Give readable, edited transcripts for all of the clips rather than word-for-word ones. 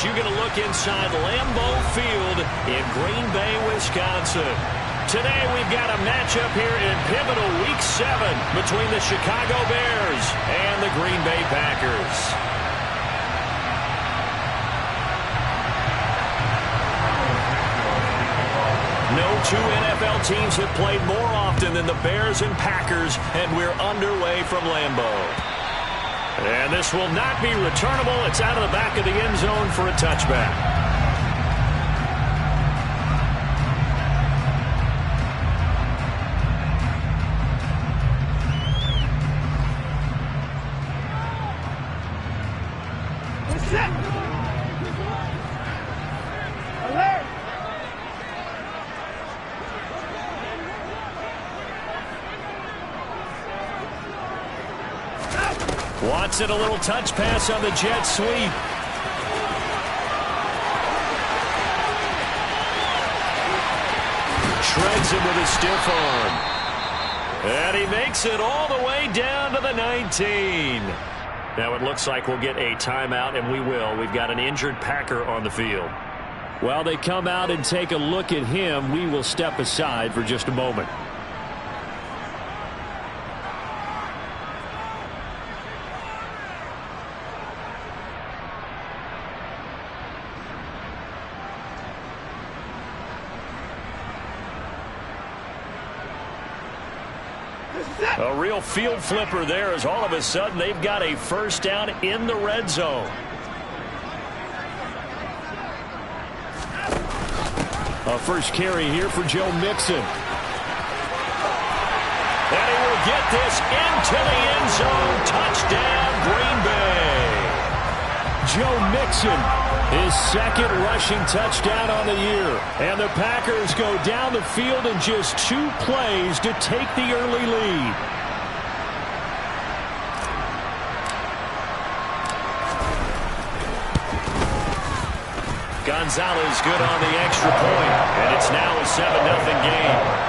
as you get a look inside Lambeau Field in Green Bay, Wisconsin. Today we've got a matchup here in pivotal Week 7 between the Chicago Bears and the Green Bay Packers. No two NFL teams have played more often than the Bears and Packers, and we're underway from Lambeau. And this will not be returnable. It's out of the back of the end zone for a touchback. Watson, a little touch pass on the jet sweep. Shreds him with a stiff arm. And he makes it all the way down to the 19. Now it looks like we'll get a timeout, and we will. We've got an injured Packer on the field. While they come out and take a look at him, we will step aside for just a moment. A real field flipper there, as all of a sudden they've got a first down in the red zone. A first carry here for Joe Mixon. And he will get this into the end zone. Touchdown, Green Bay. Joe Mixon, his second rushing touchdown on the year. And the Packers go down the field in just 2 plays to take the early lead. Gonzalez good on the extra point, and it's now a 7-0 game.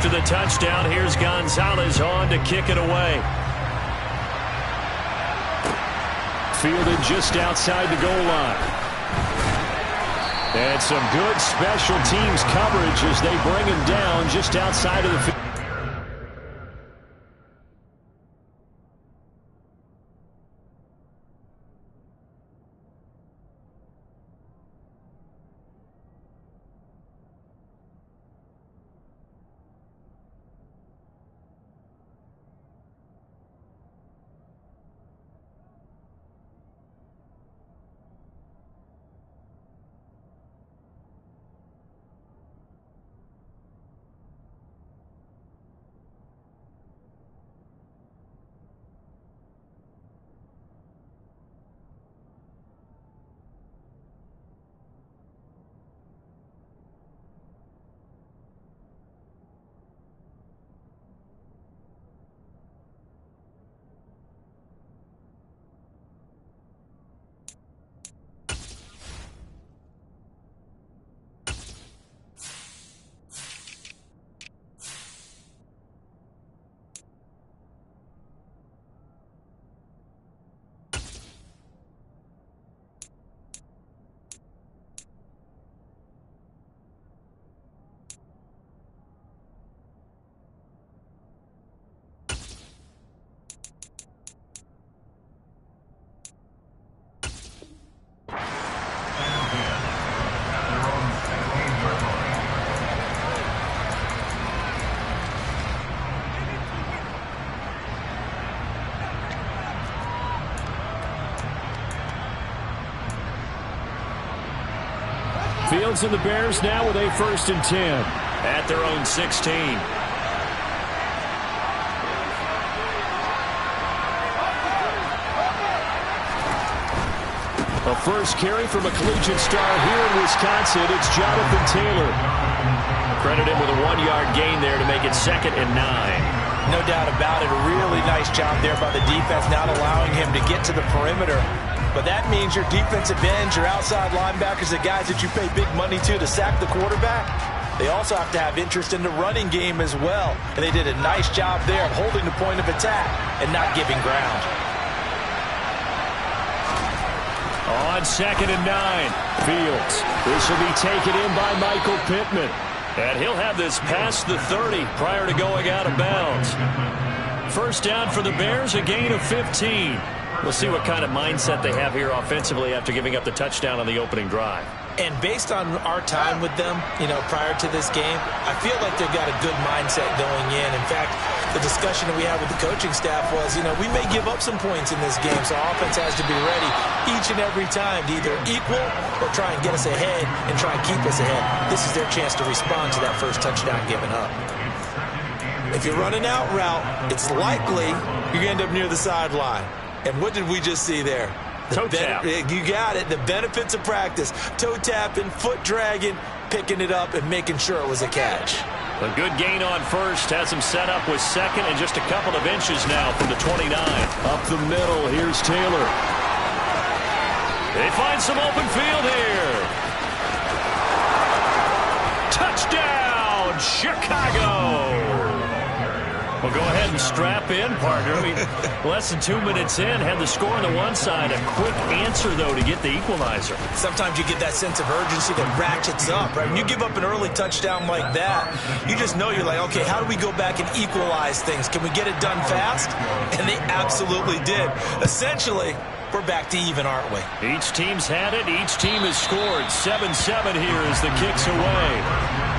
To the touchdown, here's Gonzalez on to kick it away. Fielded just outside the goal line. And some good special teams coverage as they bring him down just outside of the field. Fields and the Bears now with a 1st and 10 at their own 16. A first carry from a collegiate star here in Wisconsin. It's Jonathan Taylor. Credit him with a 1-yard gain there to make it 2nd and 9. No doubt about it. A really nice job there by the defense, not allowing him to get to the perimeter. But that means your defensive ends, your outside linebackers, the guys that you pay big money to sack the quarterback, they also have to have interest in the running game as well. And they did a nice job there of holding the point of attack and not giving ground. On 2nd and 9, Fields. This will be taken in by Michael Pittman. And he'll have this past the 30 prior to going out of bounds. First down for the Bears, a gain of 15. We'll see what kind of mindset they have here offensively after giving up the touchdown on the opening drive. And based on our time with them, prior to this game, I feel like they've got a good mindset going in. In fact, the discussion that we had with the coaching staff was, we may give up some points in this game, so our offense has to be ready each and every time to either equal or try and get us ahead and try and keep us ahead. This is their chance to respond to that first touchdown given up. If you're running out route, it's likely you're going to end up near the sideline. And what did we just see there? Toe tap. You got it. The benefits of practice. Toe tapping, foot dragging, picking it up, and making sure it was a catch. A good gain on first. Has him set up with 2nd and just a couple of inches now from the 29. Up the middle. Here's Taylor. They find some open field here. Touchdown, Chicago. Well, go ahead and strap in, partner. Less than 2 minutes in, had the score on the one side. A quick answer, though, to get the equalizer. Sometimes you get that sense of urgency that ratchets up, right? When you give up an early touchdown like that, you just know you're like, okay, how do we go back and equalize things? Can we get it done fast? And they absolutely did. Essentially, we're back to even, aren't we? Each team's had it. Each team has scored. 7-7 here as the kick's away.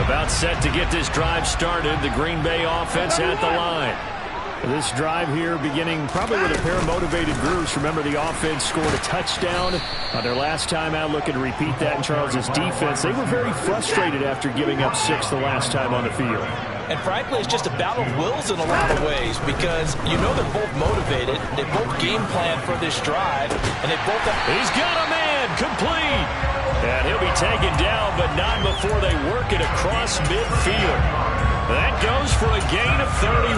About set to get this drive started. The Green Bay offense at the line. This drive here beginning probably with a pair of motivated groups. Remember, the offense scored a touchdown on their last time out. Looking to repeat that in Charles' defense. They were very frustrated after giving up 6 the last time on the field. And frankly, it's just a battle of wills in a lot of ways because they're both motivated. They both game plan for this drive, and they both have... He's got a man complete. And he'll be taken down, but not before they work it across midfield. That goes for a gain of 31.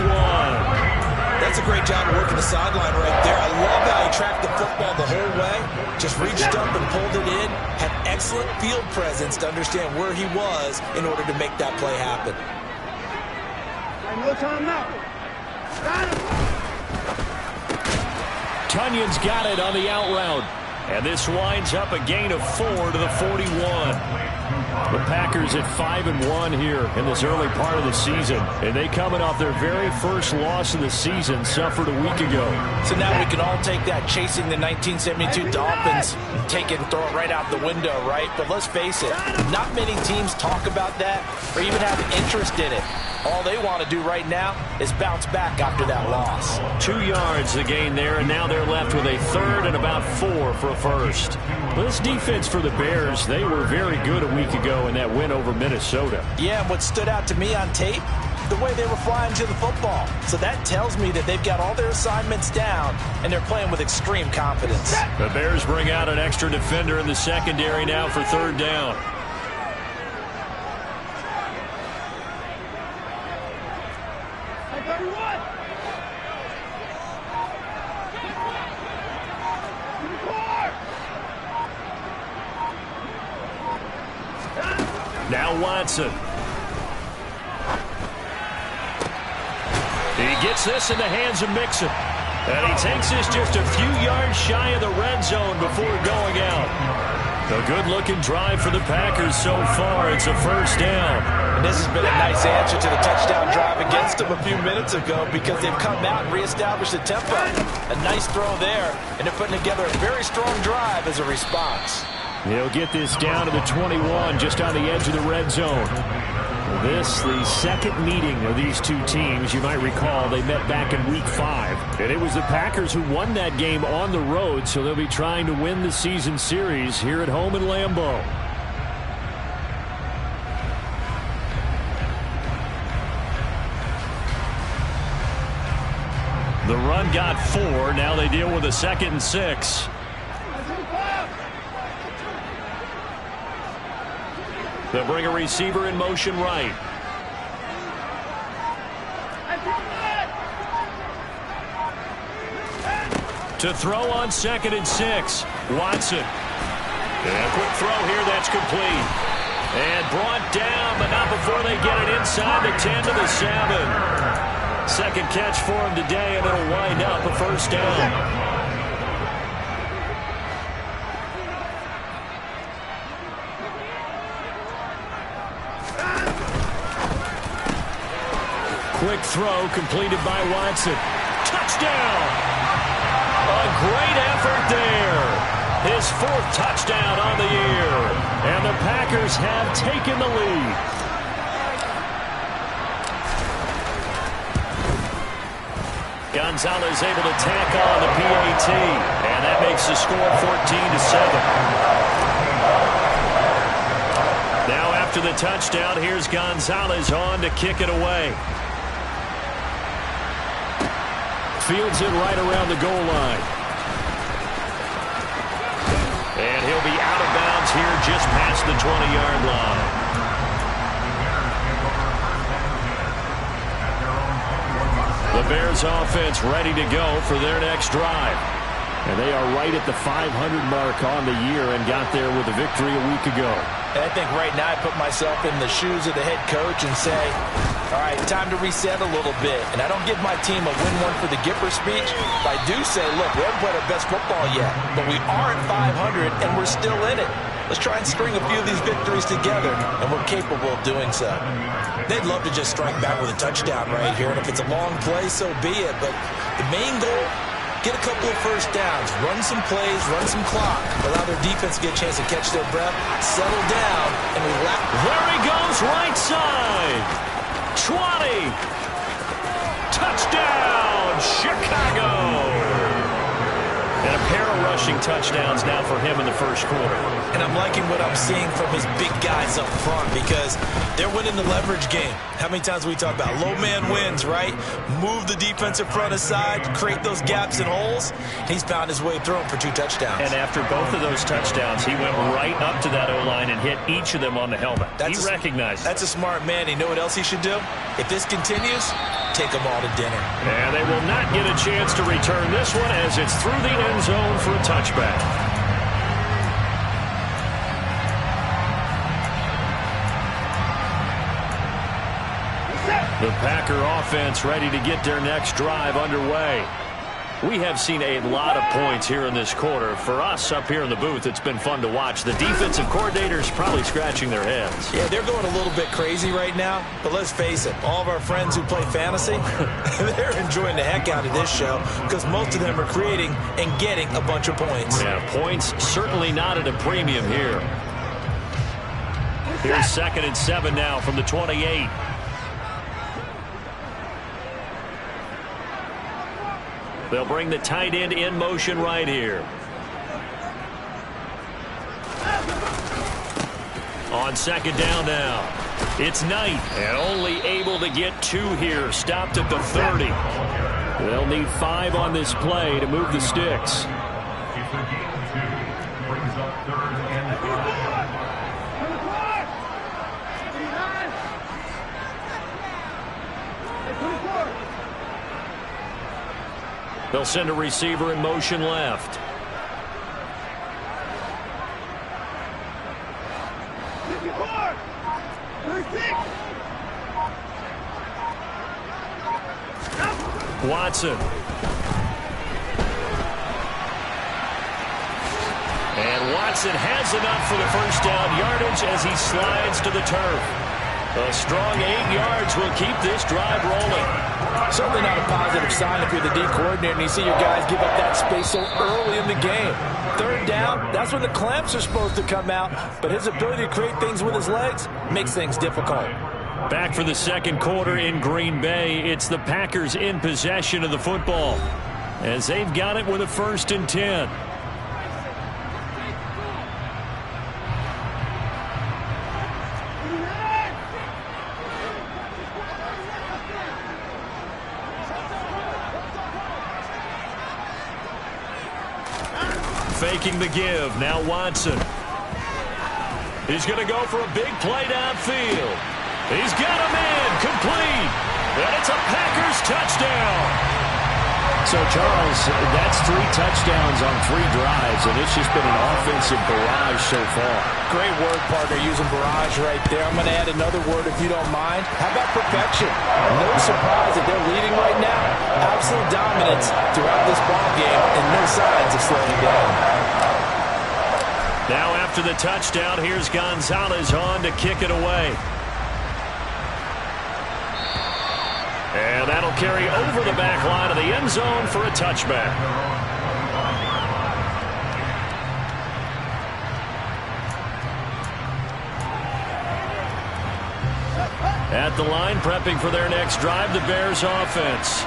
That's a great job of working the sideline right there. I love how he tracked the football the whole way. Just reached up and pulled it in. Had excellent field presence to understand where he was in order to make that play happen. No time now. Got him. Tunyon's got it on the out route. And this winds up a gain of 4 to the 41. The Packers at 5-1 here in this early part of the season. And they coming off their very first loss of the season, suffered a week ago. So now we can all take that chasing the 1972 Dolphins, take it and throw it right out the window, right? But let's face it, not many teams talk about that or even have interest in it. All they want to do right now is bounce back after that loss. 2 yards the gain there, and now they're left with a 3rd and about 4 for a first. This defense for the Bears, they were very good a week ago in that win over Minnesota. Yeah, and what stood out to me on tape, the way they were flying to the football. So that tells me that they've got all their assignments down, and they're playing with extreme confidence. The Bears bring out an extra defender in the secondary now for 3rd down. Now Watson. He gets this in the hands of Mixon. And he takes this just a few yards shy of the red zone before going out. A good-looking drive for the Packers so far. It's a 1st down. And this has been a nice answer to the touchdown drive against them a few minutes ago because they've come out and reestablished the tempo. A nice throw there, and they're putting together a very strong drive as a response. He'll get this down to the 21, just on the edge of the red zone. This, the second meeting of these two teams. You might recall they met back in Week 5. And it was the Packers who won that game on the road, so they'll be trying to win the season series here at home in Lambeau. The run got 4. Now they deal with a 2nd and 6. They'll bring a receiver in motion right. To throw on 2nd and 6. Watson. And a quick throw here that's complete. And brought down, but not before they get it inside the 10 to the 7. Second catch for him today, and it'll wind up a 1st down. Quick throw completed by Watson. Touchdown! A great effort there. His 4th touchdown on the year. And the Packers have taken the lead. Gonzalez able to tack on the PAT. And that makes the score 14-7. Now after the touchdown, here's Gonzalez on to kick it away. Fields it right around the goal line. And he'll be out of bounds here just past the 20-yard line. The Bears offense ready to go for their next drive. And they are right at the 500 mark on the year and got there with a victory a week ago. And I think right now I put myself in the shoes of the head coach and say, all right, time to reset a little bit. And I don't give my team a win one for the Gipper speech. But I do say, look, we haven't played our best football yet. But we are at 500, and we're still in it. Let's try and string a few of these victories together, and we're capable of doing so. They'd love to just strike back with a touchdown right here. And if it's a long play, so be it. But the main goal, get a couple of 1st downs, run some plays, run some clock, allow their defense to get a chance to catch their breath, settle down, and relax. There he goes, right side. 20. Touchdown, Chicago. And a pair of rushing touchdowns now for him in the 1st quarter. And I'm liking what I'm seeing from his big guys up front because they're winning the leverage game. How many times we talk about low man wins, right? Move the defensive front aside, create those gaps and holes. He's found his way through them for 2 touchdowns. And after both of those touchdowns, he went right up to that O-line and hit each of them on the helmet. He recognized it. That's a smart man. You know what else he should do? If this continues, take them all to dinner. And they will not get a chance to return this one as it's through the end zone for a touchback. The Packer offense ready to get their next drive underway. We have seen a lot of points here in this quarter. For us up here in the booth, it's been fun to watch. The defensive coordinators probably scratching their heads. Yeah, they're going a little bit crazy right now. But let's face it, all of our friends who play fantasy, they're enjoying the heck out of this show because most of them are creating and getting a bunch of points. Yeah, points certainly not at a premium here. Here's 2nd and 7 now from the 28. They'll bring the tight end in motion right here. On 2nd down now. It's Knight, and only able to get 2 here. Stopped at the 30. They'll need 5 on this play to move the sticks. They'll send a receiver in motion left. Watson. And Watson has enough for the 1st down yardage as he slides to the turf. A strong 8 yards will keep this drive rolling. Certainly not a positive sign if you're the D coordinator and you see your guys give up that space so early in the game. 3rd down, that's when the clamps are supposed to come out, but his ability to create things with his legs makes things difficult. Back for the 2nd quarter in Green Bay. It's the Packers in possession of the football as they've got it with a 1st and 10. faking the give. Now Watson. He's going to go for a big play downfield. He's got a man complete. And it's a Packers touchdown. So, Charles, that's 3 touchdowns on 3 drives, and it's just been an offensive barrage so far. Great word, partner, using barrage right there. I'm going to add another word if you don't mind. How about perfection? No surprise that they're leading right now. Absolute dominance throughout this ball game and no signs of slowing down. Now after the touchdown, here's Gonzalez on to kick it away. And that'll carry over the back line of the end zone for a touchback. At the line, prepping for their next drive, the Bears offense.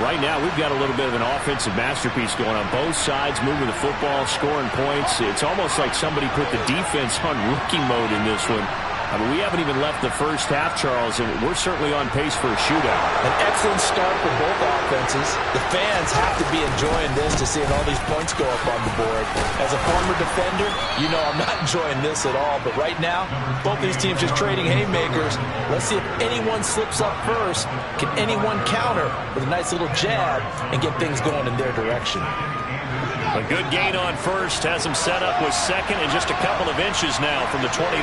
Right now, we've got a little bit of an offensive masterpiece going on both sides, moving the football, scoring points. It's almost like somebody put the defense on rookie mode in this one. I mean, we haven't even left the first half, Charles, and we're certainly on pace for a shootout. An excellent start for both offenses. The fans have to be enjoying this to seeing all these points go up on the board. As a former defender, you know I'm not enjoying this at all. But right now, both these teams just trading haymakers. Let's see if anyone slips up first. Can anyone counter with a nice little jab and get things going in their direction? A good gain on first has him set up with second and just a couple of inches now from the 29.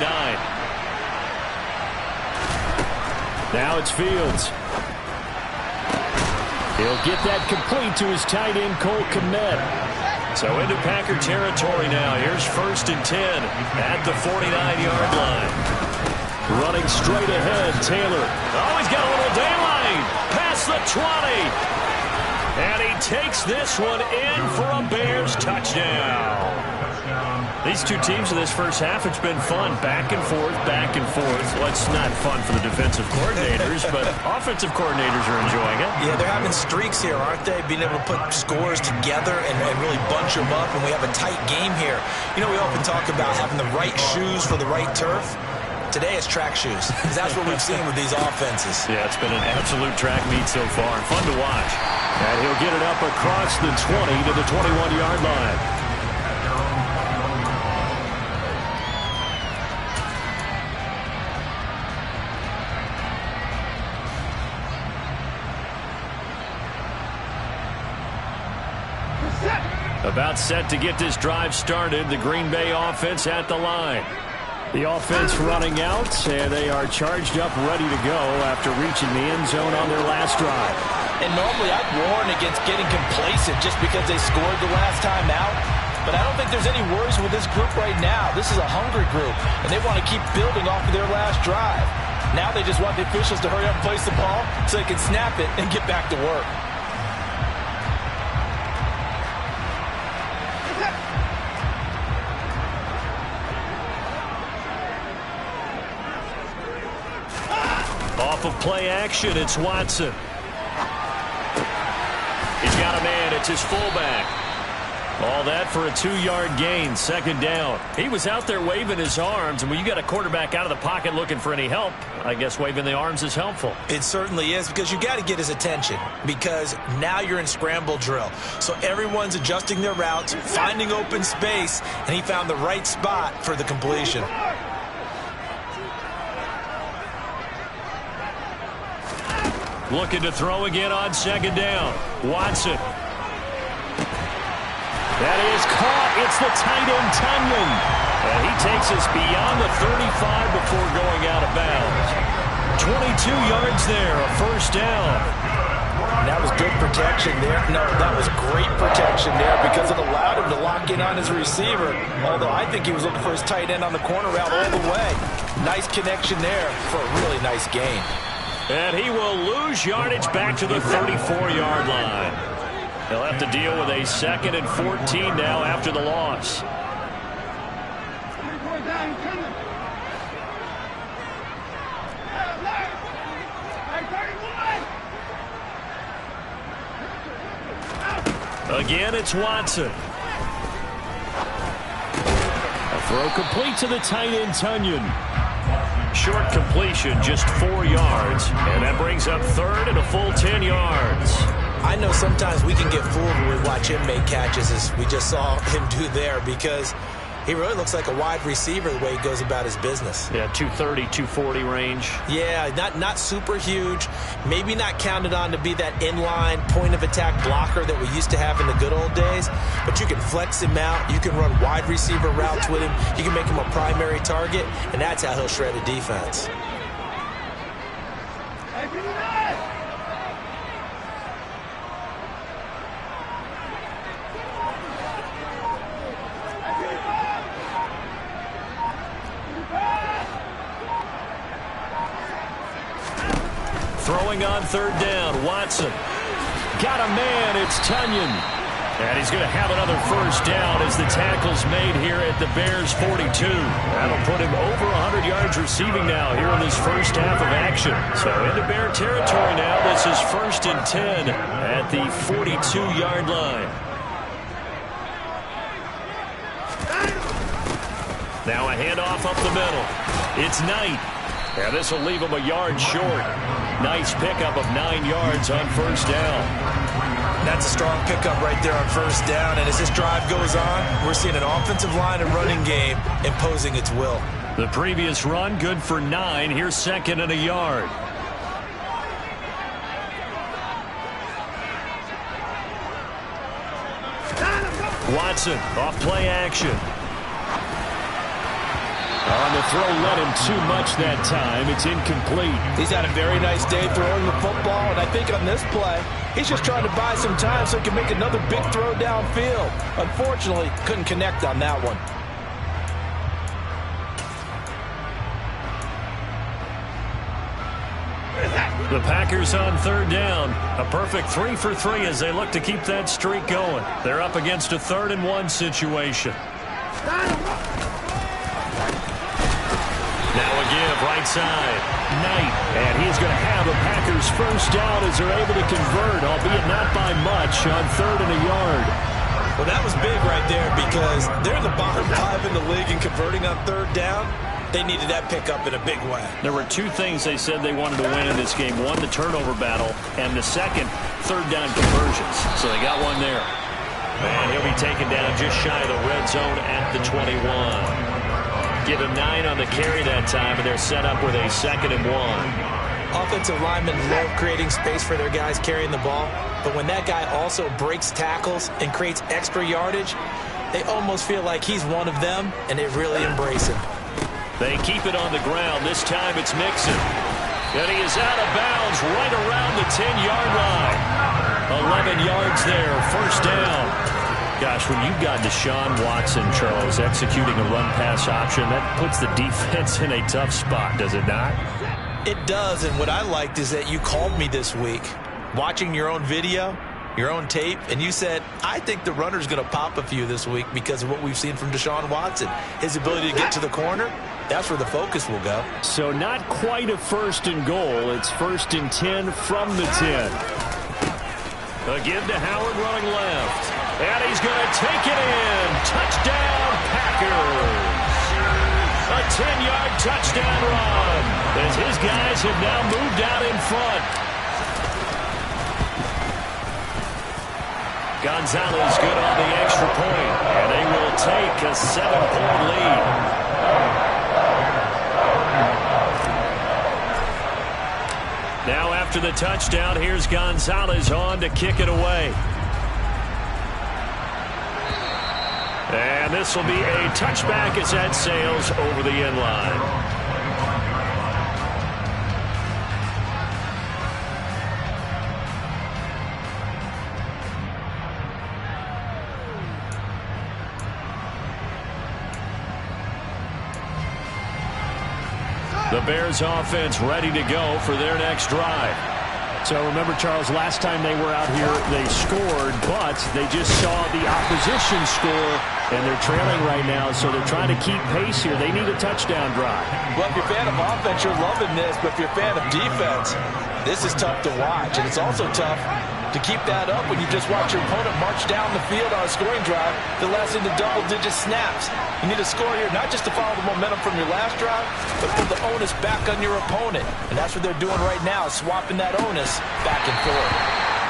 Now it's Fields. He'll get that complete to his tight end, Cole Kmet. So into Packer territory now. Here's 1st and 10 at the 49-yard line. Running straight ahead, Taylor. Oh, he's got a little daylight. Past the 20. And he takes this one in for a Bears touchdown. These two teams in this first half, it's been fun. Back and forth, back and forth. Well, it's not fun for the defensive coordinators, but offensive coordinators are enjoying it. Yeah, they're having streaks here, aren't they? Being able to put scores together and really bunch them up, and we have a tight game here. You know, we often talk about having the right shoes for the right turf. Today it's track shoes, because that's what we've seen with these offenses. Yeah, it's been an absolute track meet so far. Fun to watch. And he'll get it up across the 20 to the 21-yard line. About set to get this drive started. The Green Bay offense at the line. The offense running out, and they are charged up, ready to go after reaching the end zone on their last drive. And normally I'd warn against getting complacent just because they scored the last time out. But I don't think there's any worries with this group right now. This is a hungry group, and they want to keep building off of their last drive. Now they just want the officials to hurry up and place the ball so they can snap it and get back to work. Off of play action, it's Watson. He's got a man. It's his fullback. All that for a 2-yard gain, 2nd down. He was out there waving his arms, and when you got a quarterback out of the pocket looking for any help, I guess waving the arms is helpful. It certainly is, because you got to get his attention, because now you're in scramble drill. So everyone's adjusting their routes, finding open space, and he found the right spot for the completion. Looking to throw again on 2nd down. Watson. That is caught. It's the tight end, Tunyon. And he takes us beyond the 35 before going out of bounds. 22 yards there, a 1st down. That was good protection there. No, that was great protection there because it allowed him to lock in on his receiver. Although I think he was looking for his tight end on the corner route all the way. Nice connection there for a really nice gain. And he will lose yardage back to the 34-yard line. He'll have to deal with a 2nd and 14 now after the loss. Again, it's Watson. A throw complete to the tight end, Tunyon. Short completion, just 4 yards. And that brings up 3rd and a full 10 yards. I know sometimes we can get fooled when we watch him make catches, as we just saw him do there, because he really looks like a wide receiver the way he goes about his business. Yeah, 230, 240 range. Yeah, not super huge. Maybe not counted on to be that inline point-of-attack blocker that we used to have in the good old days. But you can flex him out. You can run wide receiver routes with him. You can make him a primary target, and that's how he'll shred a defense. Throwing on third down, Watson. Got a man, it's Tunyon. And he's going to have another first down as the tackle's made here at the Bears' 42. That'll put him over 100 yards receiving now here in this first half of action. So into Bear territory now. This is 1st and 10 at the 42-yard line. Now a handoff up the middle. It's Knight. And this will leave him a yard short. Nice pickup of 9 yards on first down. That's a strong pickup right there on first down. And as this drive goes on, we're seeing an offensive line and running game imposing its will. The previous run, good for 9. Here's 2nd and a yard. Watson, off play action. On the throw, led him too much that time. It's incomplete. He's had a very nice day throwing the football, and I think on this play, he's just trying to buy some time so he can make another big throw downfield. Unfortunately, couldn't connect on that one. The Packers on third down. A perfect 3 for 3 as they look to keep that streak going. They're up against a 3rd and 1 situation. Now a give, right side. Knight. And he's going to have the Packers first down as they're able to convert, albeit not by much, on 3rd and a yard. Well, that was big right there because they're in the bottom 5 in the league and converting on 3rd down. They needed that pickup in a big way. There were 2 things they said they wanted to win in this game. One, the turnover battle, and the second, 3rd down conversions. So they got one there. And he'll be taken down just shy of the red zone at the 21. Give him 9 on the carry that time, and they're set up with a 2nd and 1. Offensive linemen love creating space for their guys carrying the ball, but when that guy also breaks tackles and creates extra yardage, they almost feel like he's one of them, and they really embrace him. They keep it on the ground. This time it's Mixon. And he is out of bounds right around the 10-yard line. 11 yards there, first down. Gosh, when you've got Deshaun Watson, Charles, executing a run-pass option, that puts the defense in a tough spot, does it not? It does, and what I liked is that you called me this week, watching your own video, your own tape, and you said, I think the runner's going to pop a few this week because of what we've seen from Deshaun Watson. His ability to get to the corner, that's where the focus will go. So not quite a 1st and goal. It's 1st and 10 from the 10. A give to Howard running left. And he's going to take it in. Touchdown, Packers. A 10-yard touchdown run as his guys have now moved out in front. Gonzalez good on the extra point, and they will take a 7-point lead. Now after the touchdown, here's Gonzalez on to kick it away. And this will be a touchback as that sails over the end line. The Bears offense ready to go for their next drive. So remember, Charles, last time they were out here, they scored, but they just saw the opposition score, and they're trailing right now, so they're trying to keep pace here. They need a touchdown drive. Well, if you're a fan of offense, you're loving this, but if you're a fan of defense, this is tough to watch, and it's also tough to keep that up when you just watch your opponent march down the field on a scoring drive that lasts into double-digit snaps. You need a score here, not just to follow the momentum from your last drive, but put the onus back on your opponent. And that's what they're doing right now, swapping that onus back and forth.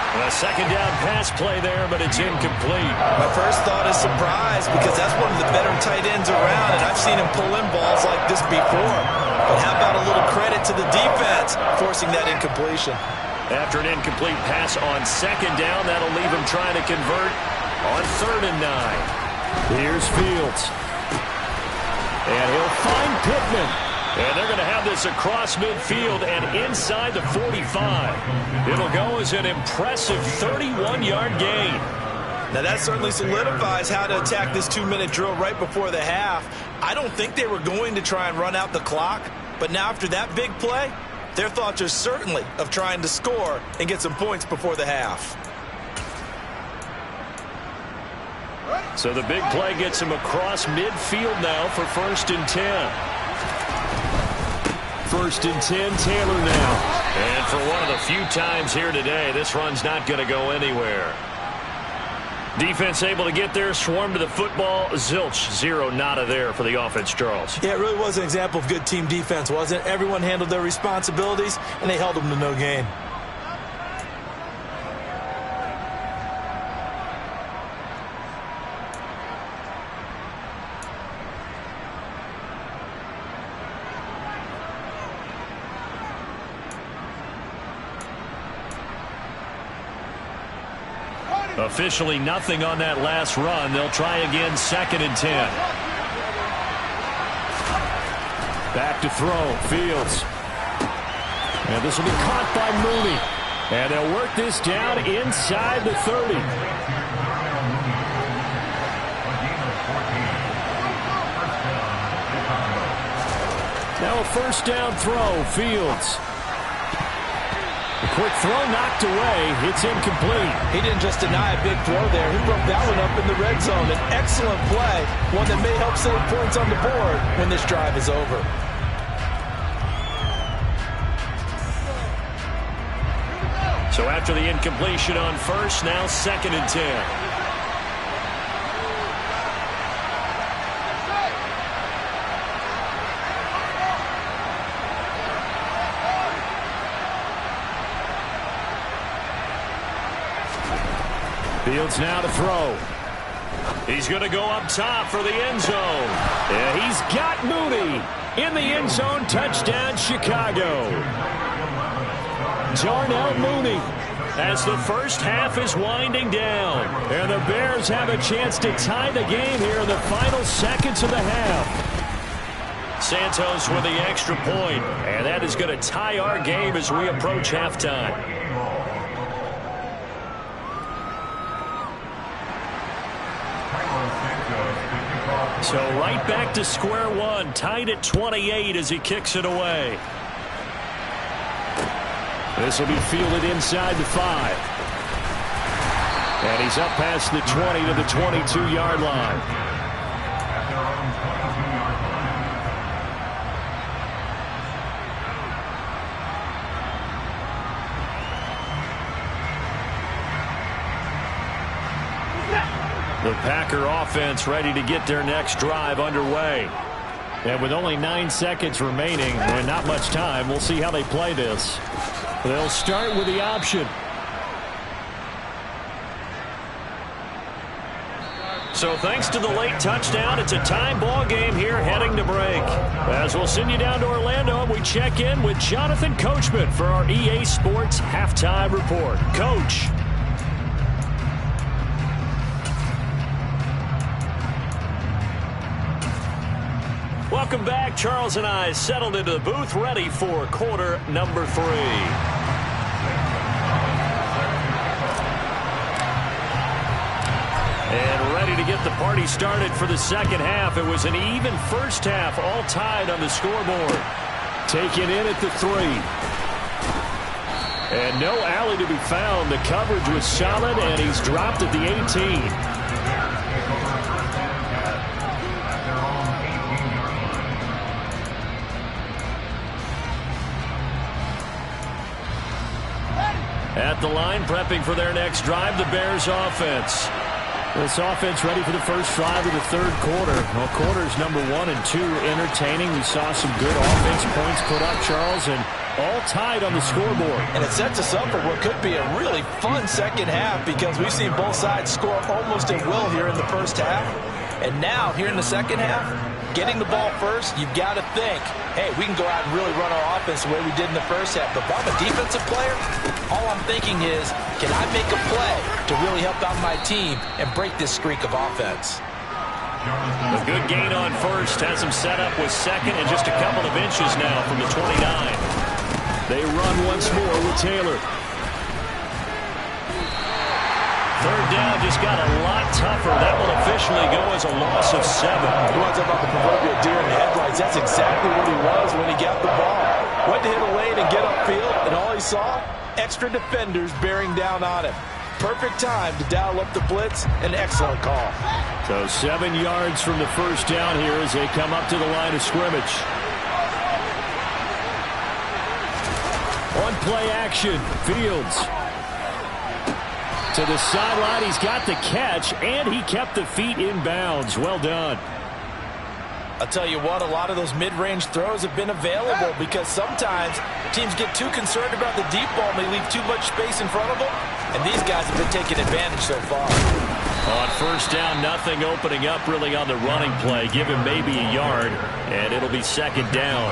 A second down pass play there, but it's incomplete. My first thought is surprise because that's one of the better tight ends around, and I've seen him pull in balls like this before. But how about a little credit to the defense forcing that incompletion? After an incomplete pass on second down, that'll leave him trying to convert on 3rd and 9. Here's Fields. And he'll find Pittman. And they're going to have this across midfield and inside the 45. It'll go as an impressive 31-yard gain. Now that certainly solidifies how to attack this 2-minute drill right before the half. I don't think they were going to try and run out the clock, but now after that big play, their thoughts are certainly of trying to score and get some points before the half. So the big play gets him across midfield now for 1st and 10. 1st and 10, Taylor now. And for one of the few times here today, this run's not going to go anywhere. Defense able to get there, swarm to the football. Zilch, 0 nada there for the offense, Charles. Yeah, it really was an example of good team defense, wasn't it? Everyone handled their responsibilities, and they held them to no gain. Officially nothing on that last run. They'll try again, 2nd and 10. Back to throw, Fields. And this will be caught by Mooney. And they'll work this down inside the 30. Now a 1st down throw, Fields. The quick throw knocked away. It's incomplete. He didn't just deny a big throw there. He broke that one up in the red zone. An excellent play, one that may help save points on the board when this drive is over. So after the incompletion on 1st, now 2nd and 10. Fields now to throw. He's going to go up top for the end zone. Yeah, he's got Mooney in the end zone. Touchdown, Chicago. Darnell Mooney. As the first half is winding down. And the Bears have a chance to tie the game here in the final seconds of the half. Santos with the extra point. And that is going to tie our game as we approach halftime. So right back to square one, tied at 28 as he kicks it away. This will be fielded inside the 5. And he's up past the 20 to the 22-yard line. The Packer offense ready to get their next drive underway. And with only 9 seconds remaining and not much time, we'll see how they play this. They'll start with the option. So thanks to the late touchdown, it's a time ball game here heading to break. As we'll send you down to Orlando, we check in with Jonathan Coachman for our EA Sports Halftime Report. Coach. Welcome back. Charles and I settled into the booth ready for quarter number 3. And ready to get the party started for the second half. It was an even first half, all tied on the scoreboard. Taken in at the 3. And no alley to be found. The coverage was solid, and he's dropped at the 18. At the line, prepping for their next drive, the Bears offense. This offense ready for the first drive of the third quarter. Well, quarters number 1 and 2 entertaining. We saw some good offense points put up, Charles, and all tied on the scoreboard. And it sets us up for what could be a really fun second half because we've seen both sides score almost at will here in the first half. And now, here in the second half, getting the ball first, you've got to think, hey, we can go out and really run our offense the way we did in the first half. But if I'm a defensive player, all I'm thinking is, can I make a play to really help out my team and break this streak of offense? A good gain on first has him set up with second and just a couple of inches now from the 29. They run once more with Taylor. Third down just got a lot tougher. That will officially go as a loss of 7. You want to talk about the proverbial deer in the headlights? That's exactly what he was when he got the ball. Went to hit a lane and get upfield, and all he saw, extra defenders bearing down on him. Perfect time to dial up the blitz. An excellent call. So 7 yards from the first down here as they come up to the line of scrimmage. On play action, Fields. To the sideline, he's got the catch, and he kept the feet in bounds. Well done. I'll tell you what, a lot of those mid-range throws have been available because sometimes teams get too concerned about the deep ball and they leave too much space in front of them, and these guys have been taking advantage so far. On first down, nothing opening up really on the running play. Give him maybe a yard, and it'll be second down.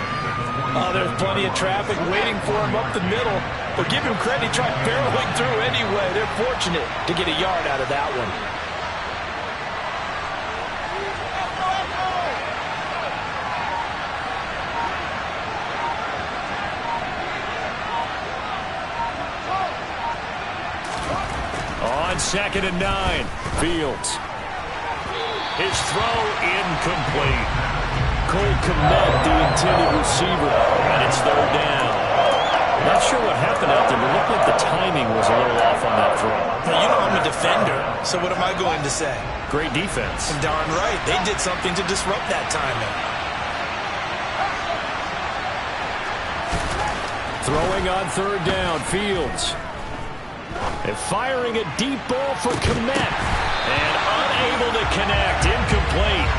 Oh, there's plenty of traffic waiting for him up the middle, but give him credit, he tried barreling through anyway. They're fortunate to get a yard out of that one. On second and 9, Fields. His throw incomplete. Cole Kmet, the intended receiver, and it's third down. Not sure what happened out there, but it looked like the timing was a little off on that throw. Now, you know I'm a defender, so what am I going to say? Great defense. Darn right. They did something to disrupt that timing. Throwing on third down, Fields. And firing a deep ball for Kmet. And unable to connect. Incomplete.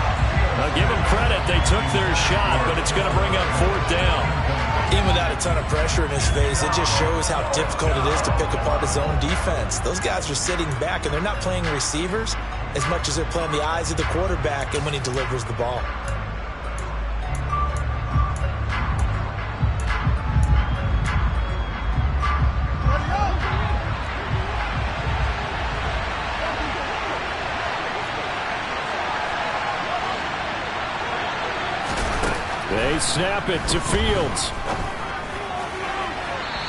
Now give them credit. They took their shot, but it's going to bring up fourth down. Even without a ton of pressure in his face, it just shows how difficult it is to pick apart his own defense. Those guys are sitting back, and they're not playing receivers as much as they're playing the eyes of the quarterback and when he delivers the ball. They snap it to Fields.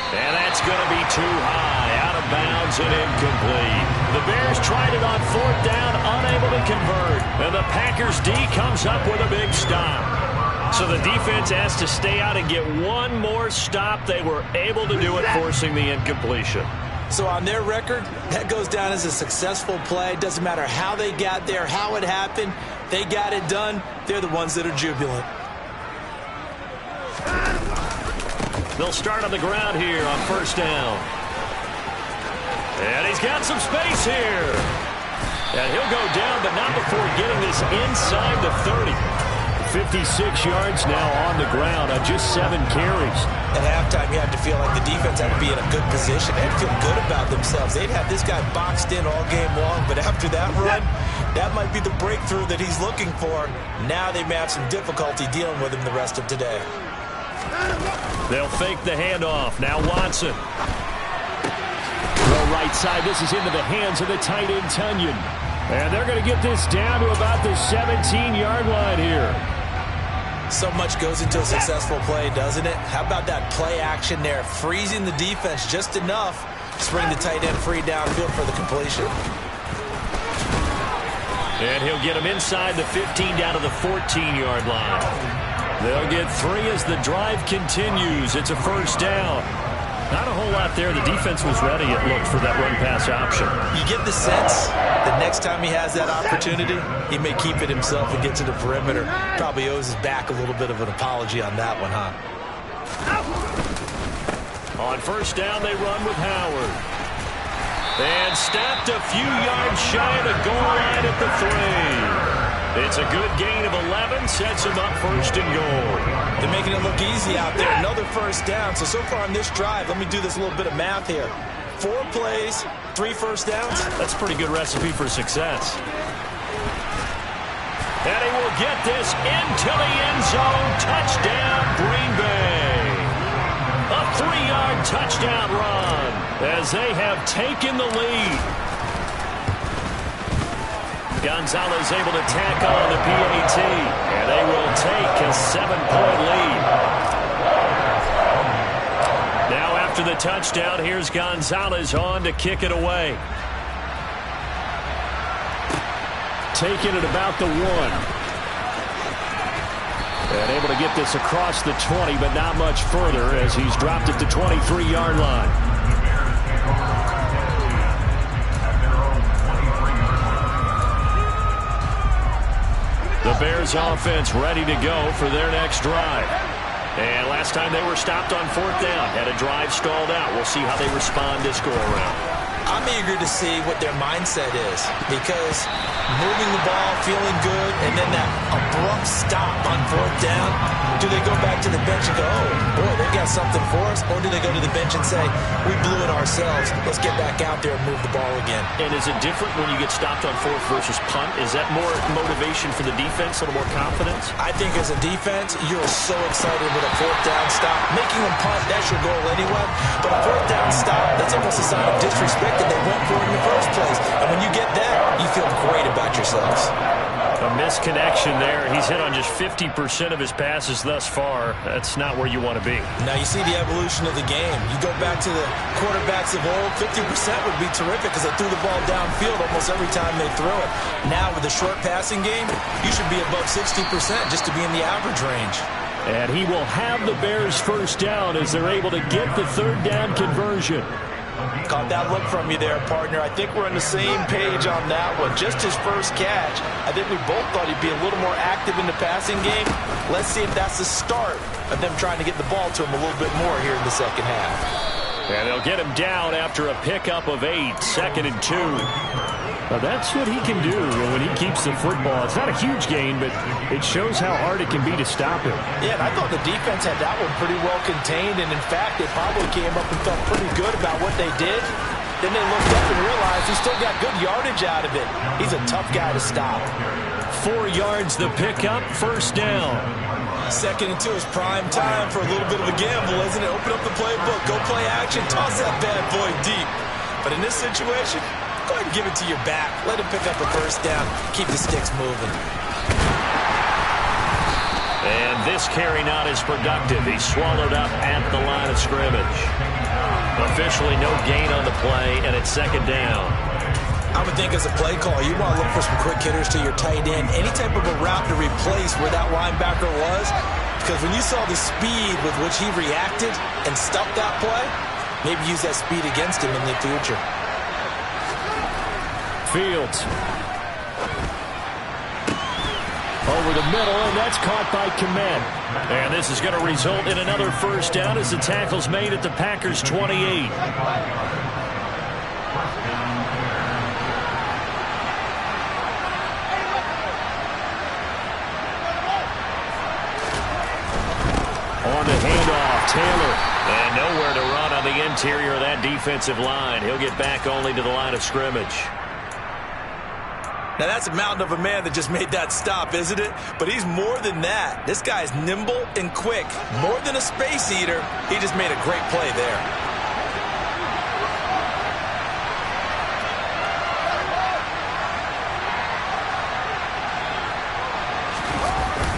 And that's going to be too high, out of bounds and incomplete. The Bears tried it on fourth down, unable to convert. And the Packers D comes up with a big stop. So the defense has to stay out and get one more stop. They were able to do it, forcing the incompletion. So on their record, that goes down as a successful play. Doesn't matter how they got there, how it happened. They got it done. They're the ones that are jubilant. They'll start on the ground here on first down. And he's got some space here. And he'll go down, but not before getting this inside the 30. 56 yards now on the ground on just 7 carries. At halftime, you had to feel like the defense had to be in a good position. They had to feel good about themselves. They'd had this guy boxed in all game long, but after that run, that might be the breakthrough that he's looking for. Now they may have some difficulty dealing with him the rest of today. They'll fake the handoff. Now Watson. Throw right side. This is into the hands of the tight end, Tunyon. And they're going to get this down to about the 17-yard line here. So much goes into a successful play, doesn't it? How about that play action there? Freezing the defense just enough to bring the tight end free downfield for the completion. And he'll get him inside the 15 down to the 14-yard line. They'll get 3 as the drive continues. It's a first down. Not a whole lot there. The defense was ready, it looked, for that run-pass option. You get the sense that next time he has that opportunity, he may keep it himself and get to the perimeter. Probably owes his back a little bit of an apology on that one, huh? On first down, they run with Howard. And stopped a few yards shy of the goal line at the 3. It's a good gain of 11, sets him up first and goal. They're making it look easy out there. Another first down. So far on this drive, let me do this little bit of math here. 4 plays, 3 first downs. That's a pretty good recipe for success. And he will get this into the end zone. Touchdown, Green Bay. A 3-yard touchdown run as they have taken the lead. Gonzalez able to tack on the PAT, and they will take a 7-point lead. Now after the touchdown, here's Gonzalez on to kick it away. Taking it about the 1. And able to get this across the 20, but not much further as he's dropped it to 23-yard line. The Bears offense ready to go for their next drive. And last time they were stopped on 4th down, had a drive stalled out. We'll see how they respond this go-around. I'm eager to see what their mindset is, because moving the ball, feeling good, and then that abrupt stop on 4th down, do they go back to the bench and go, oh, boy, they got something for us? Or do they go to the bench and say, we blew it ourselves, let's get back out there and move the ball again? And is it different when you get stopped on 4th versus punt? Is that more motivation for the defense, a little more confidence? I think as a defense, you're so excited with a 4th down stop. Making them punt, that's your goal anyway. But a 4th down stop, that's almost a sign of disrespect that they went for it in the first place. And when you get that, you feel great about yourselves. A misconnection there. He's hit on just 50% of his passes thus far. That's not where you want to be. Now you see the evolution of the game. You go back to the quarterbacks of old, 50% would be terrific because they threw the ball downfield almost every time they threw it. Now with the short passing game, you should be above 60% just to be in the average range. And he will have the Bears first down as they're able to get the 3rd down conversion. Caught that look from you there, partner. I think we're on the same page on that one. Just his first catch. I think we both thought he'd be a little more active in the passing game. Let's see if that's the start of them trying to get the ball to him a little bit more here in the second half. And they'll get him down after a pickup of 8, 2nd and 2. Now that's what he can do when he keeps the football. It's not a huge gain, but it shows how hard it can be to stop him. Yeah, and I thought the defense had that one pretty well contained, and in fact, they probably came up and felt pretty good about what they did. Then they looked up and realized he still got good yardage out of it. He's a tough guy to stop. 4 yards the pickup, first down. 2nd and 2 is prime time for a little bit of a gamble, isn't it? Open up the playbook, go play action, toss that bad boy deep. But in this situation, go ahead and give it to your back. Let him pick up a first down. Keep the sticks moving. And this carry not as productive. He's swallowed up at the line of scrimmage. Officially no gain on the play, and it's 2nd down. I would think as a play call, you want to look for some quick hitters to your tight end. Any type of a route to replace where that linebacker was. Because when you saw the speed with which he reacted and stuffed that play, maybe use that speed against him in the future. Fields. Over the middle, and that's caught by Kmet. And this is going to result in another first down as the tackle's made at the Packers' 28. On the handoff, Taylor. And nowhere to run on the interior of that defensive line. He'll get back only to the line of scrimmage. Now, that's a mountain of a man that just made that stop, isn't it? But he's more than that. This guy's nimble and quick. More than a space eater, he just made a great play there.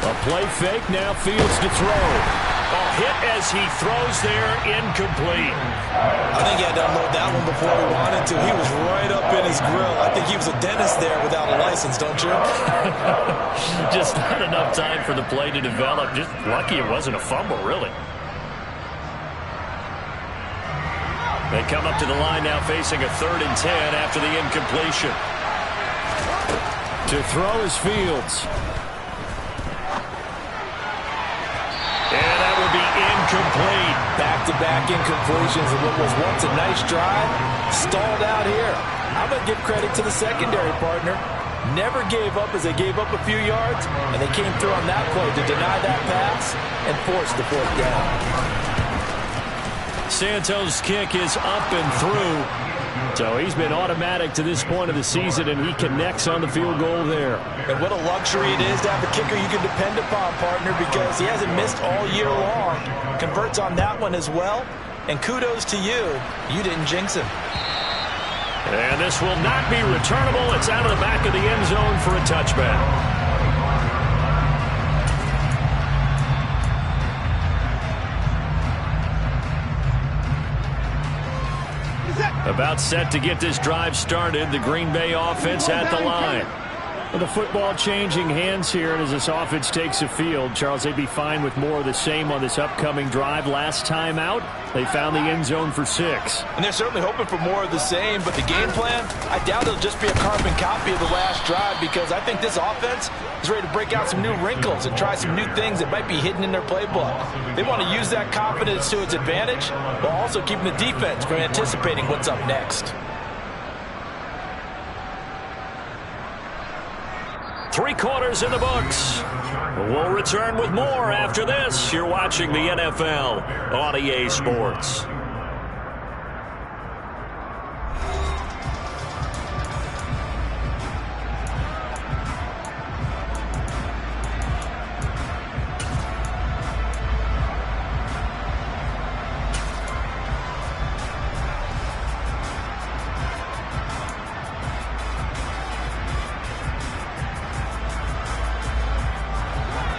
A play fake, now Fields to throw. A hit as he throws there, incomplete. I think he had to unload that one before he wanted to. He was right up in his grill. I think he was a dentist there without a license, don't you? Just not enough time for the play to develop. Just lucky it wasn't a fumble, really. They come up to the line now facing a 3rd and 10 after the incompletion. To throw is Fields. And that will be incomplete. Back-to-back incompletions of what was once a nice drive. Stalled out here. I'm going to give credit to the secondary, partner. never gave up as they gave up a few yards, and they came through on that play to deny that pass and force the fourth down. Santos' kick is up and through. So he's been automatic to this point of the season, and he connects on the field goal there. And what a luxury it is to have a kicker you can depend upon, partner, because he hasn't missed all year long. Converts on that one as well. And kudos to you. You didn't jinx him. And this will not be returnable. It's out of the back of the end zone for a touchback. About set to get this drive started. The Green Bay offense at the line. Well, the football changing hands here, and as this offense takes the field, Charles, they'd be fine with more of the same on this upcoming drive. Last time out, they found the end zone for 6. And they're certainly hoping for more of the same, but the game plan, I doubt it'll just be a carbon copy of the last drive, because I think this offense is ready to break out some new wrinkles and try some new things that might be hidden in their playbook. They want to use that confidence to its advantage, while also keeping the defense from anticipating what's up next. 3 quarters in the books. We'll return with more after this. You're watching the NFL on EA Sports.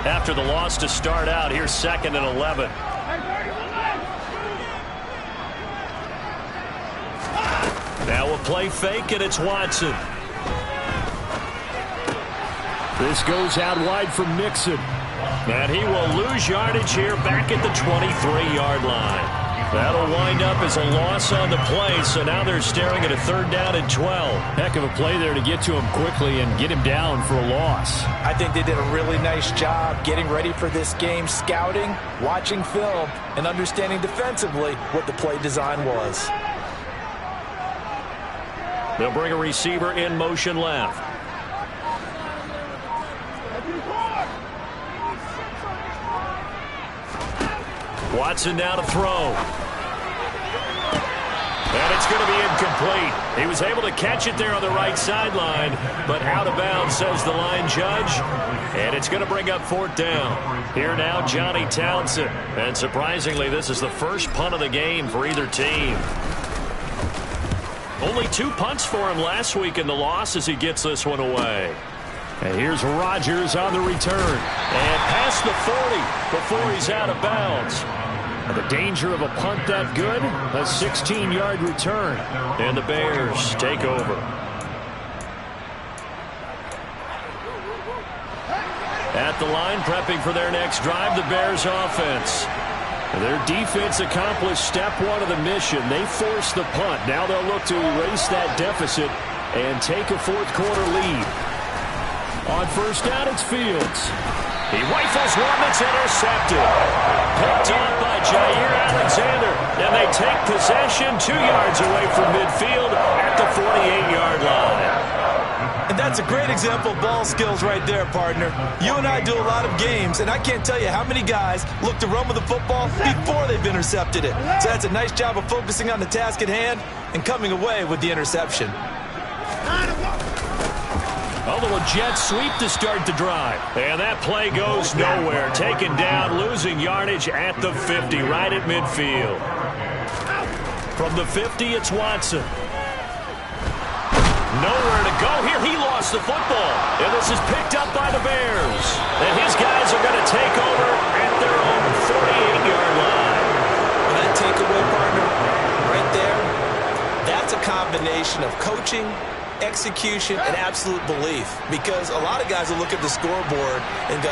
After the loss to start out, here's 2nd and 11. Now a play fake, and it's Watson. This goes out wide for Mixon. And he will lose yardage here back at the 23-yard line. That'll wind up as a loss on the play, so now they're staring at a 3rd down and 12. Heck of a play there to get to him quickly and get him down for a loss. I think they did a really nice job getting ready for this game, scouting, watching film, and understanding defensively what the play design was. They'll bring a receiver in motion left. Watson now to throw. And it's going to be incomplete. He was able to catch it there on the right sideline, but out of bounds, says the line judge. And it's going to bring up 4th down. Here now, Johnny Townsend. And surprisingly, this is the first punt of the game for either team. Only 2 punts for him last week in the loss as he gets this one away. And here's Rodgers on the return. And past the 40 before he's out of bounds. And the danger of a punt that good, a 16-yard return. And the Bears take over. At the line, prepping for their next drive, the Bears offense. Their defense accomplished step 1 of the mission. They forced the punt. Now they'll look to erase that deficit and take a 4th quarter lead. On 1st down, it's Fields. He rifles one that's intercepted. Picked up by Jair Alexander. And they take possession 2 yards away from midfield at the 48-yard line. And that's a great example of ball skills right there, partner. You and I do a lot of games, and I can't tell you how many guys look to run with the football before they've intercepted it. So that's a nice job of focusing on the task at hand and coming away with the interception. A little jet sweep to start the drive. And that play goes nowhere. Taken down, losing yardage at the 50, right at midfield. From the 50, it's Watson. Nowhere to go here. He lost the football. And this is picked up by the Bears. And his guys are going to take over at their own 48-yard line. Well, that takeaway, partner, right there, that's a combination of coaching, execution, and absolute belief, because a lot of guys will look at the scoreboard and go,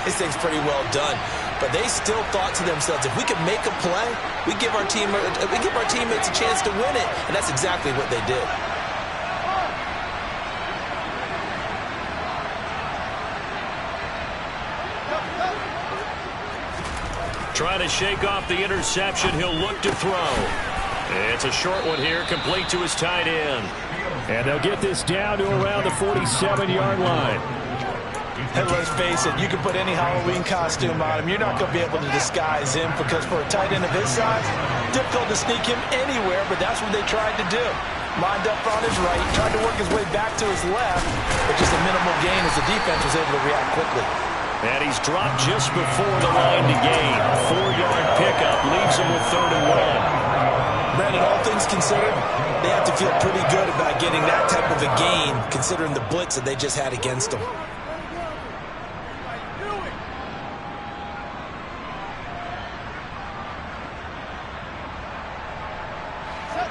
this thing's pretty well done, but they still thought to themselves, if we could make a play, we give our teammates a chance to win it, and that's exactly what they did. Trying to shake off the interception, he'll look to throw. It's a short one here, complete to his tight end. And they'll get this down to around the 47-yard line. And let's face it, you can put any Halloween costume on him. You're not going to be able to disguise him because for a tight end of his size, difficult to sneak him anywhere, but that's what they tried to do. Lined up on his right, tried to work his way back to his left, but just a minimal gain as the defense was able to react quickly. And he's dropped just before the line to gain. 4-yard pickup leaves him with 3rd and 1. Brandon, all things considered, they have to feel pretty good about getting that type of a gain considering the blitz that they just had against them.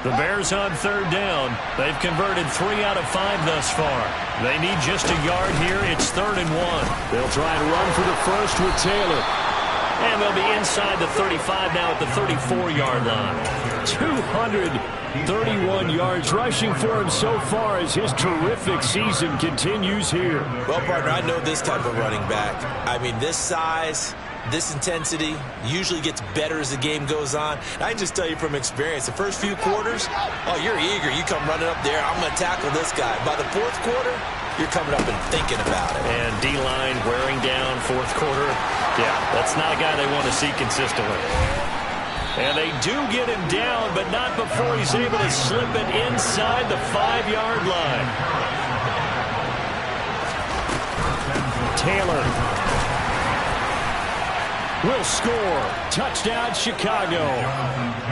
The Bears on 3rd down. They've converted 3 out of 5 thus far. They need just a yard here. It's 3rd and 1. They'll try and run for the first with Taylor. And they'll be inside the 35 now at the 34-yard line. 231 yards rushing for him so far as his terrific season continues here. Well, partner, I know this type of running back. I mean, this size, this intensity usually gets better as the game goes on. I can just tell you from experience, the first few quarters, oh, you're eager. You come running up there, I'm going to tackle this guy. By the 4th quarter, you're coming up and thinking about it. And D-line wearing down 4th quarter. Yeah, that's not a guy they want to see consistently. And they do get him down, but not before he's able to slip it inside the 5-yard line. Taylor will score. Touchdown, Chicago.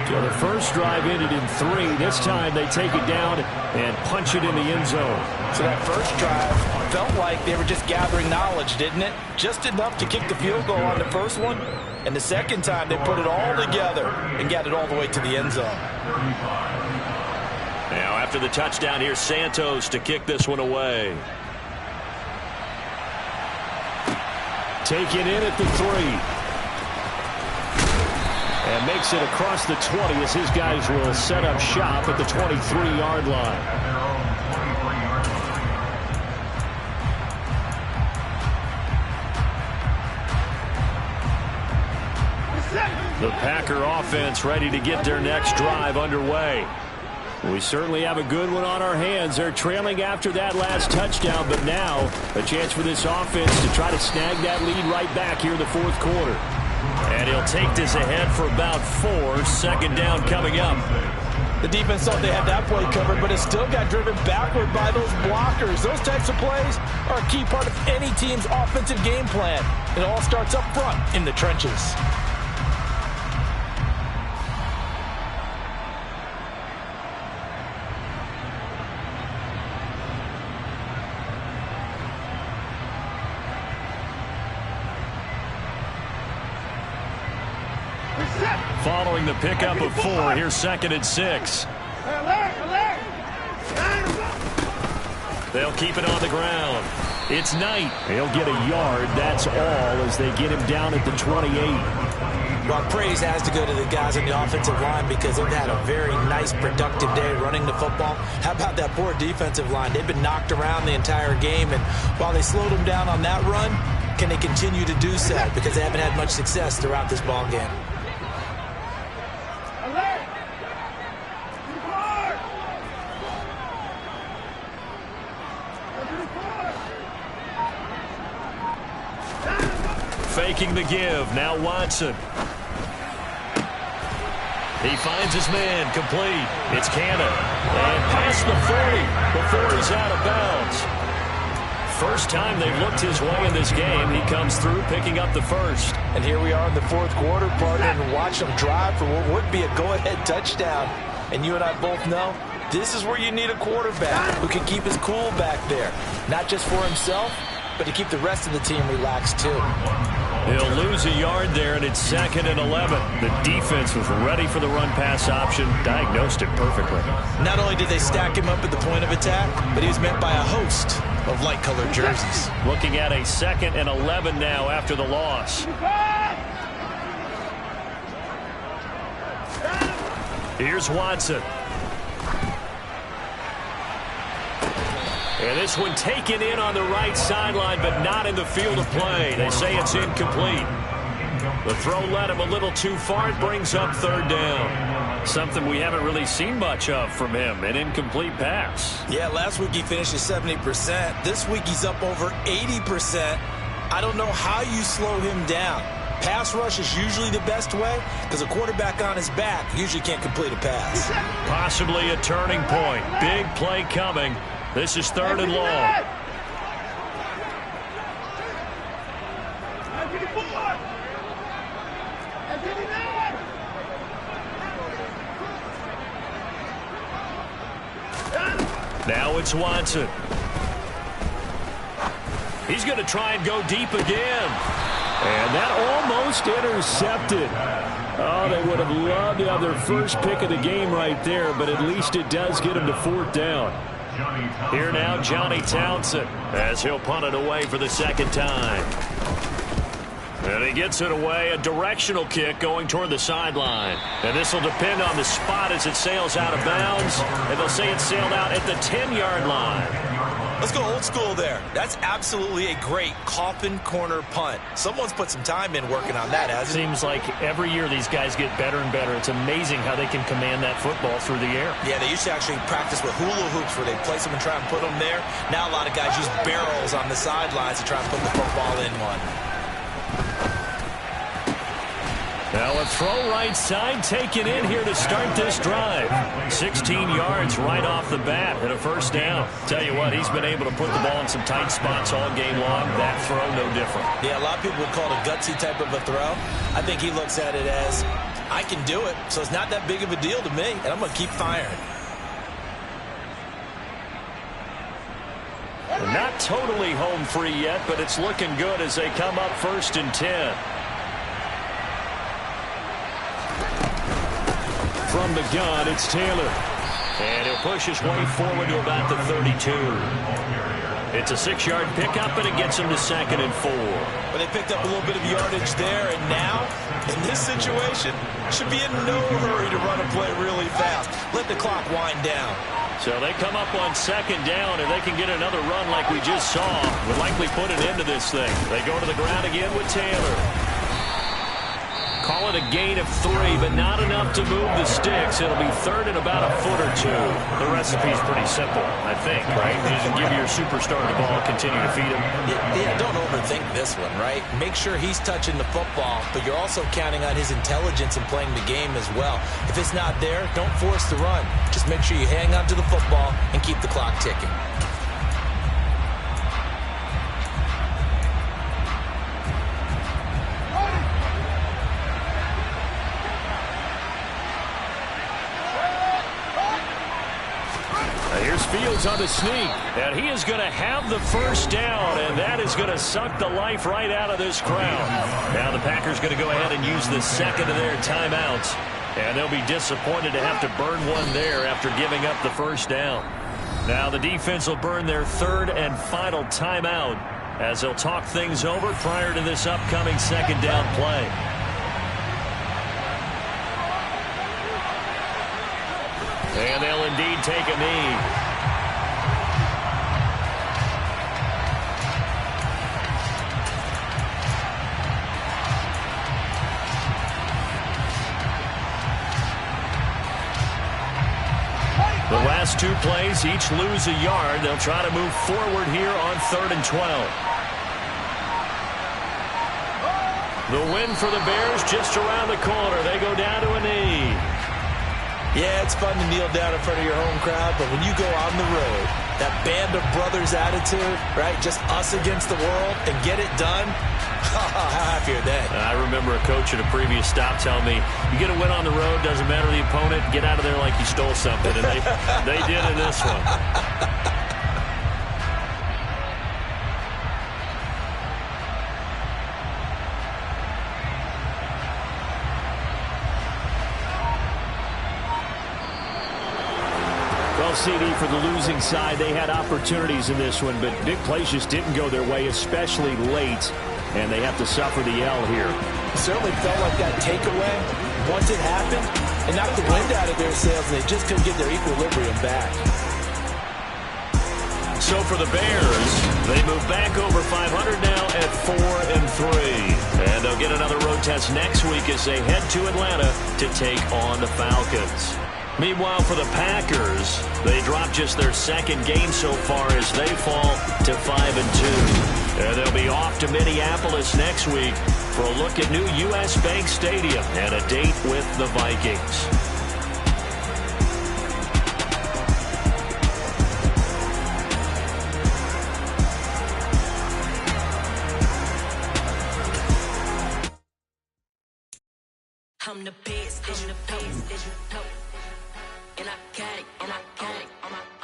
So the first drive ended in 3. This time they take it down and punch it in the end zone. So that first drive felt like they were just gathering knowledge, didn't it? Just enough to kick the field goal on the first one. And the second time they put it all together and got it all the way to the end zone. Now after the touchdown, here's Santos to kick this one away. Take it in at the 3. And makes it across the 20 as his guys will set up shop at the 23-yard line. The Packer offense ready to get their next drive underway. We certainly have a good one on our hands. They're trailing after that last touchdown, but now a chance for this offense to try to snag that lead right back here in the 4th quarter. And he'll take this ahead for about 4. 2nd down coming up. The defense thought they had that play covered, but it still got driven backward by those blockers. Those types of plays are a key part of any team's offensive game plan. It all starts up front in the trenches. Following the pickup of 4, here's 2nd and 6. They'll keep it on the ground. It's Knight. He'll get a yard. That's all as they get him down at the 28. Well, praise has to go to the guys on the offensive line because they've had a very nice, productive day running the football. How about that poor defensive line? They've been knocked around the entire game, and while they slowed them down on that run, can they continue to do so? Because they haven't had much success throughout this ball game. Faking the give. Now Watson. He finds his man. Complete. It's Cannon. And past the 40 before he's out of bounds. First time they've looked his way in this game. He comes through picking up the first. And here we are in the 4th quarter, partner, and watch them drive for what would be a go-ahead touchdown. And you and I both know this is where you need a quarterback who can keep his cool back there. Not just for himself, but to keep the rest of the team relaxed too. He'll lose a yard there, and it's 2nd and 11. The defense was ready for the run-pass option, diagnosed it perfectly. Not only did they stack him up at the point of attack, but he was met by a host of light-colored jerseys. Looking at a 2nd and 11 now after the loss. Here's Watson. And this one taken in on the right sideline, but not in the field of play. They say it's incomplete. The throw led him a little too far. It brings up 3rd down. Something we haven't really seen much of from him, an incomplete pass. Yeah, last week he finished at 70%. This week he's up over 80%. I don't know how you slow him down. Pass rush is usually the best way because a quarterback on his back usually can't complete a pass. Possibly a turning point. Big play coming. This is 3rd and long. Now it's Watson. He's going to try and go deep again. And that almost intercepted. Oh, they would have loved to have their first pick of the game right there, but at least it does get them to 4th down. Here now, Johnny Townsend, as he'll punt it away for the 2nd time. And he gets it away, a directional kick going toward the sideline. And this will depend on the spot as it sails out of bounds. And they'll say it sailed out at the 10-yard line. Let's go old school there. That's absolutely a great coffin corner punt. Someone's put some time in working on that, hasn't it? Seems like every year these guys get better and better. It's amazing how they can command that football through the air. Yeah, they used to actually practice with hula hoops where they place them and try and put them there. Now a lot of guys use barrels on the sidelines to try and put the football in one. Now a throw right side taken in here to start this drive. 16 yards right off the bat and a 1st down. Tell you what, he's been able to put the ball in some tight spots all game long. That throw, no different. Yeah, a lot of people would call it a gutsy type of a throw. I think he looks at it as, I can do it, so it's not that big of a deal to me, and I'm going to keep firing. Not totally home free yet, but it's looking good as they come up 1st and 10. From the gun, it's Taylor. And he'll push his way forward to about the 32. It's a 6-yard pickup, and it gets him to 2nd and 4. But they picked up a little bit of yardage there, and now, in this situation, should be in no hurry to run a play really fast. Let the clock wind down. So they come up on 2nd down, and they can get another run like we just saw. Would likely put an end to this thing. They go to the ground again with Taylor. Call it a gain of 3, but not enough to move the sticks. It'll be 3rd and about a foot or 2. The recipe's pretty simple, I think, right? You just give your superstar the ball, continue to feed him. Yeah, don't overthink this one, right? Make sure he's touching the football, but you're also counting on his intelligence in playing the game as well. If it's not there, don't force the run. Just make sure you hang on to the football and keep the clock ticking. Here's Fields on the sneak, and he is going to have the 1st down, and that is going to suck the life right out of this crowd. Now the Packers going to go ahead and use the 2nd of their timeouts, and they'll be disappointed to have to burn one there after giving up the 1st down. Now the defense will burn their 3rd and final timeout as they'll talk things over prior to this upcoming 2nd down play. And they'll indeed take a knee. The last 2 plays, each lose a yard. They'll try to move forward here on 3rd and 12. The win for the Bears just around the corner. They go down to a knee. Yeah, it's fun to kneel down in front of your home crowd, but when you go on the road, that band of brothers attitude, right, just us against the world, and get it done, how happy are they? I remember a coach at a previous stop telling me, you get a win on the road, doesn't matter the opponent, get out of there like you stole something, and they did in this one. CD for the losing side. They had opportunities in this one, but big plays just didn't go their way, especially late, and they have to suffer the L here. It certainly felt like that takeaway, once it happened, it knocked the wind out of their sails, and they just couldn't get their equilibrium back. So for the Bears, they move back over 500 now at 4-3. And they'll get another road test next week as they head to Atlanta to take on the Falcons. Meanwhile, for the Packers, they drop just their second game so far as they fall to 5-2. And they'll be off to Minneapolis next week for a look at new U.S. Bank Stadium and a date with the Vikings. I'm the best, and I got it, and I got it.